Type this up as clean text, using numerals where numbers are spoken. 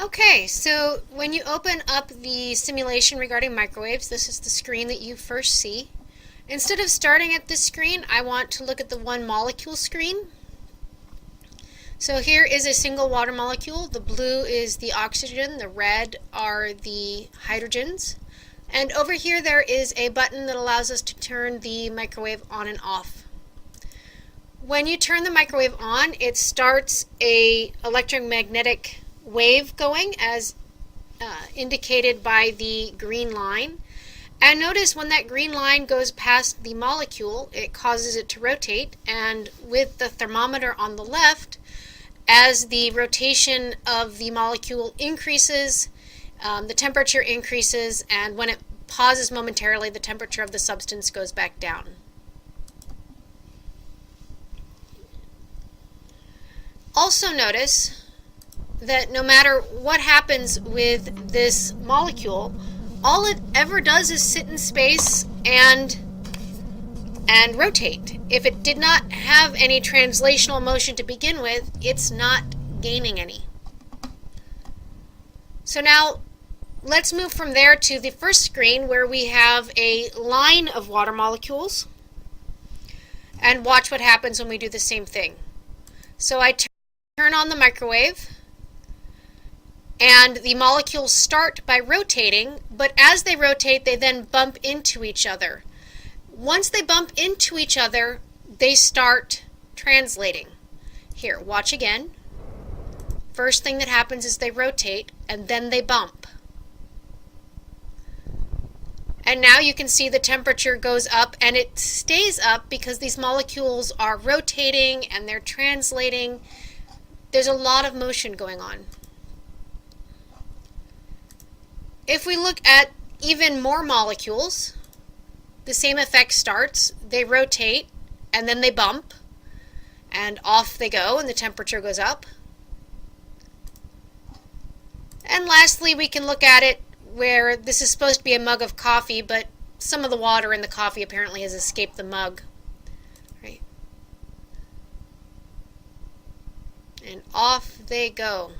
Okay, so when you open up the simulation regarding microwaves, this is the screen that you first see. Instead of starting at this screen, I want to look at the one molecule screen. So here is a single water molecule. The blue is the oxygen, the red are the hydrogens. And over here there is a button that allows us to turn the microwave on and off. When you turn the microwave on, it starts a electromagnetic wave going as indicated by the green line. And notice when that green line goes past the molecule, it causes it to rotate, and with the thermometer on the left, as the rotation of the molecule increases, the temperature increases, and when it pauses momentarily, the temperature of the substance goes back down. Also notice that no matter what happens with this molecule, all it ever does is sit in space and rotate. If it did not have any translational motion to begin with, it's not gaining any. So now let's move from there to the first screen where we have a line of water molecules, and watch what happens when we do the same thing. So I turn on the microwave, and the molecules start by rotating, but as they rotate, they then bump into each other. Once they bump into each other, they start translating. Here, watch again. First thing that happens is they rotate, and then they bump. And now you can see the temperature goes up, and it stays up because these molecules are rotating and they're translating. There's a lot of motion going on. If we look at even more molecules, the same effect starts. They rotate, and then they bump, and off they go, and the temperature goes up. And lastly, we can look at it where this is supposed to be a mug of coffee, but some of the water in the coffee apparently has escaped the mug. Right. And off they go.